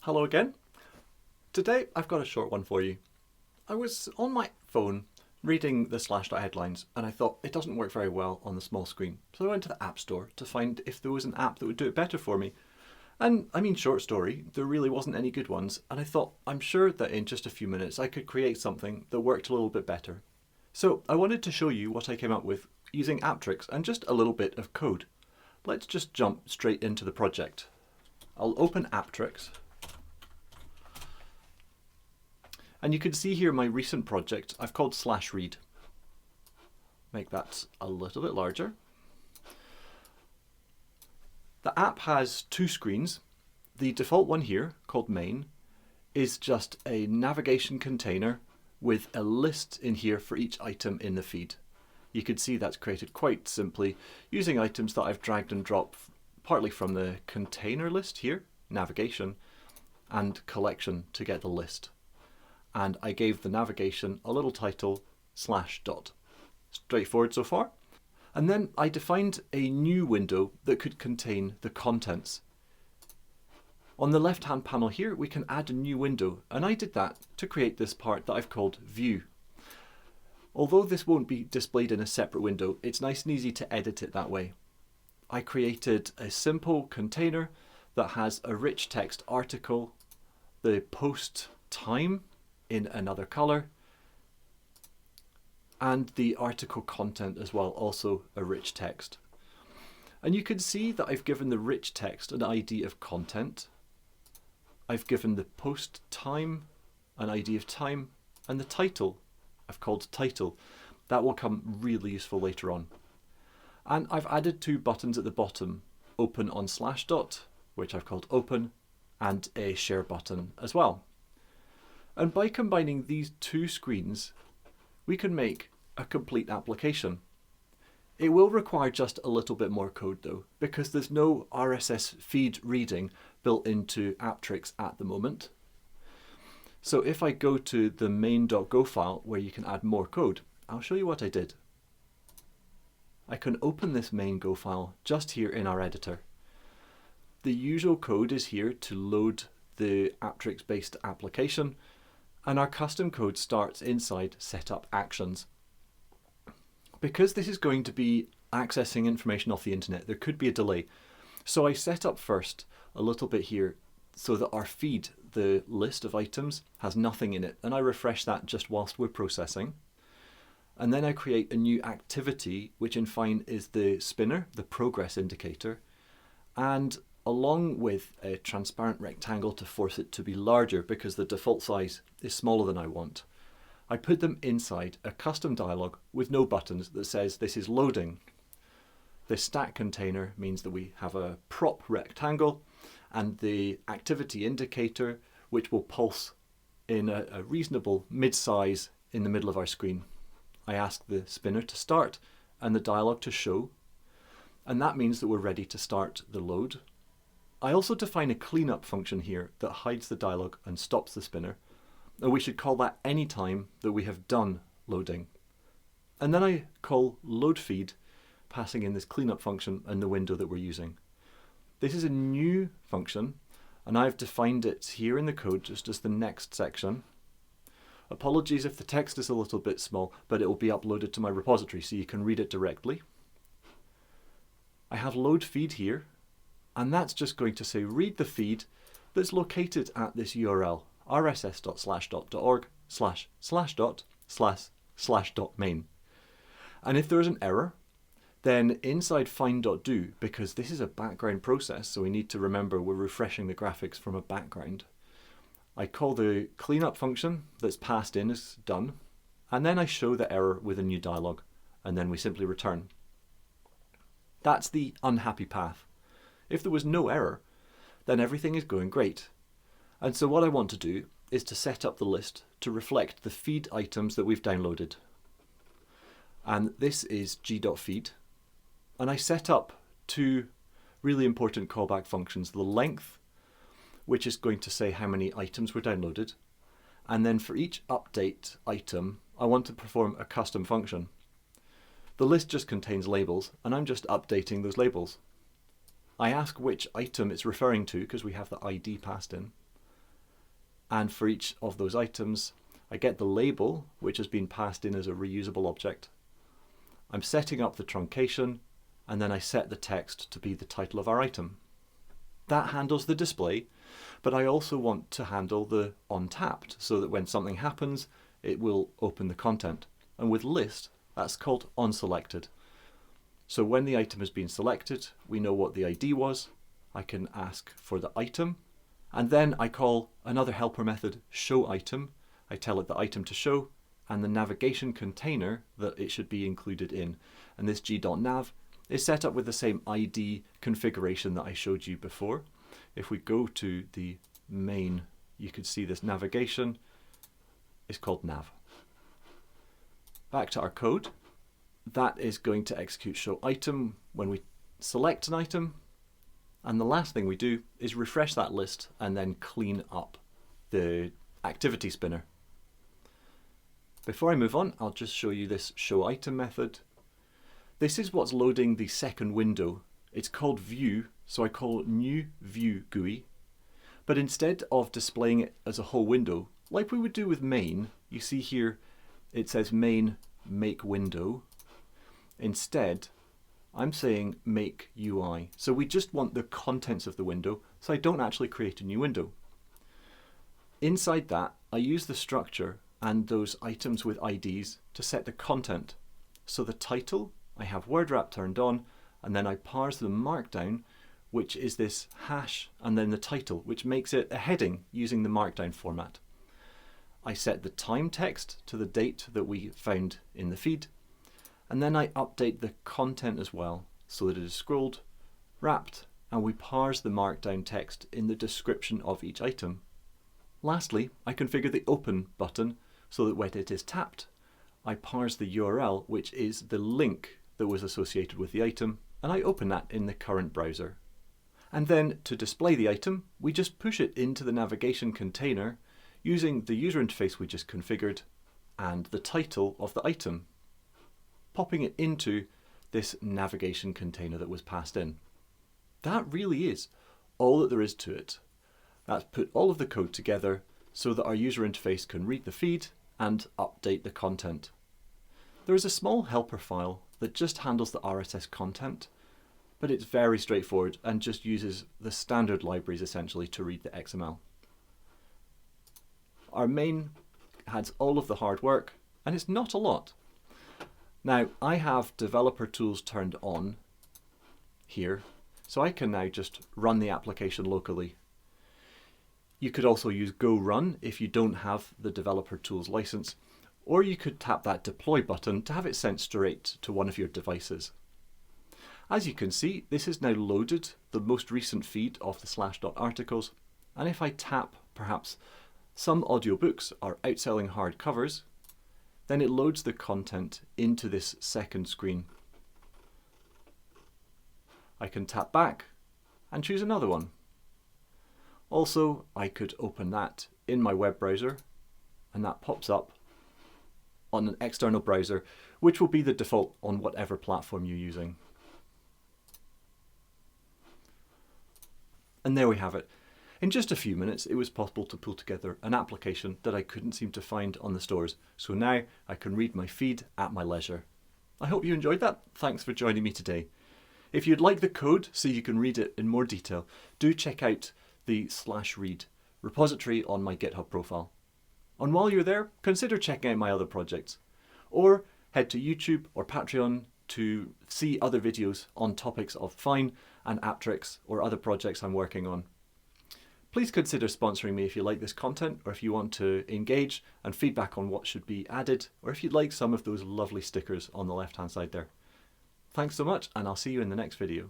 Hello again. Today I've got a short one for you. I was on my phone reading the Slashdot headlines and I thought it doesn't work very well on the small screen. So I went to the App Store to find if there was an app that would do it better for me. And I mean, short story, there really wasn't any good ones, and I thought I'm sure that in just a few minutes I could create something that worked a little bit better. So I wanted to show you what I came up with using Apptrix and just a little bit of code. Let's just jump straight into the project. I'll open Apptrix. And you can see here my recent project I've called /read. Make that a little bit larger. The app has two screens. The default one here, called main, is just a navigation container with a list in here for each item in the feed. You can see that's created quite simply using items that I've dragged and dropped partly from the container list here, navigation, and collection to get the list. And I gave the navigation a little title, /dot. Straightforward so far. And then I defined a new window that could contain the contents. On the left hand panel here we can add a new window, and I did that to create this part that I've called view. Although this won't be displayed in a separate window, it's nice and easy to edit it that way. I created a simple container that has a rich text article, the post time in another color, and the article content as well, also a rich text. And you can see that I've given the rich text an ID of content. I've given the post time an ID of time, and the title I've called title. That will come really useful later on. And I've added two buttons at the bottom, open on /dot, which I've called open, and a share button as well. And by combining these two screens, we can make a complete application. It will require just a little bit more code though, because there's no RSS feed reading built into Apptrix at the moment. So if I go to the main.go file where you can add more code, I'll show you what I did. I can open this main.go file just here in our editor. The usual code is here to load the Apptrix based application, and our custom code starts inside setup actions. Because this is going to be accessing information off the internet, there could be a delay. So I set up first a little bit here so that our feed, the list of items, has nothing in it, and I refresh that just whilst we're processing. And then I create a new activity, which in Fine is the spinner, the progress indicator, and along with a transparent rectangle to force it to be larger because the default size is smaller than I want, I put them inside a custom dialog with no buttons that says this is loading. The stack container means that we have a prop rectangle, and the activity indicator, which will pulse in a reasonable mid-size in the middle of our screen. I ask the spinner to start and the dialog to show, and that means that we're ready to start the load. I also define a cleanup function here that hides the dialog and stops the spinner, and we should call that any time that we have done loading. And then I call loadFeed, passing in this cleanup function and the window that we're using. This is a new function, and I've defined it here in the code just as the next section. Apologies if the text is a little bit small, but it will be uploaded to my repository so you can read it directly. I have loadFeed here, and that's just going to say read the feed that's located at this URL, rss.slashdot.org//dot/main. And if there is an error, then inside find.do, because this is a background process, so we need to remember we're refreshing the graphics from a background, I call the cleanup function that's passed in as done, and then I show the error with a new dialog, and then we simply return. That's the unhappy path. If there was no error, then everything is going great. And so what I want to do is to set up the list to reflect the feed items that we've downloaded. And this is g.feed. And I set up two really important callback functions, the length, which is going to say how many items were downloaded. And then for each update item, I want to perform a custom function. The list just contains labels, and I'm just updating those labels. I ask which item it's referring to because we have the ID passed in. And for each of those items, I get the label, which has been passed in as a reusable object. I'm setting up the truncation, and then I set the text to be the title of our item. That handles the display, but I also want to handle the onTapped, so that when something happens, it will open the content. And with list, that's called onSelected. So when the item has been selected, we know what the ID was. I can ask for the item, and then I call another helper method, showItem. I tell it the item to show, and the navigation container that it should be included in. And this g.nav is set up with the same ID configuration that I showed you before. If we go to the main, you could see this navigation is called nav. Back to our code. That is going to execute showItem when we select an item. And the last thing we do is refresh that list and then clean up the activity spinner. Before I move on, I'll just show you this showItem method. This is what's loading the second window. It's called view, so I call new view GUI. But instead of displaying it as a whole window, like we would do with main, you see here it says main make window. Instead, I'm saying make UI. So we just want the contents of the window, so I don't actually create a new window. Inside that, I use the structure and those items with IDs to set the content. So the title, I have word wrap turned on, and then I parse the markdown, which is this hash, and then the title, which makes it a heading using the markdown format. I set the time text to the date that we found in the feed, and then I update the content as well, so that it is scrolled, wrapped, and we parse the markdown text in the description of each item. Lastly, I configure the open button so that when it is tapped, I parse the URL, which is the link that was associated with the item, and I open that in the current browser. And then to display the item, we just push it into the navigation container using the user interface we just configured and the title of the item, popping it into this navigation container that was passed in. That really is all that there is to it. That's put all of the code together so that our user interface can read the feed and update the content. There is a small helper file that just handles the RSS content, but it's very straightforward and just uses the standard libraries essentially to read the XML. Our main has all of the hard work, and it's not a lot. Now, I have developer tools turned on here, so I can now just run the application locally. You could also use Go Run if you don't have the developer tools license, or you could tap that deploy button to have it sent straight to one of your devices. As you can see, this has now loaded the most recent feed of the Slashdot articles, and if I tap perhaps some audiobooks are outselling hardcovers, then it loads the content into this second screen. I can tap back and choose another one. Also, I could open that in my web browser, and that pops up on an external browser, which will be the default on whatever platform you're using. And there we have it. In just a few minutes, it was possible to pull together an application that I couldn't seem to find on the stores. So now I can read my feed at my leisure. I hope you enjoyed that. Thanks for joining me today. If you'd like the code so you can read it in more detail, do check out the /read repository on my GitHub profile. And while you're there, consider checking out my other projects. Or head to YouTube or Patreon to see other videos on topics of Fine and Apptrix or other projects I'm working on. Please consider sponsoring me if you like this content, or if you want to engage and feedback on what should be added, or if you'd like some of those lovely stickers on the left-hand side there. Thanks so much, and I'll see you in the next video.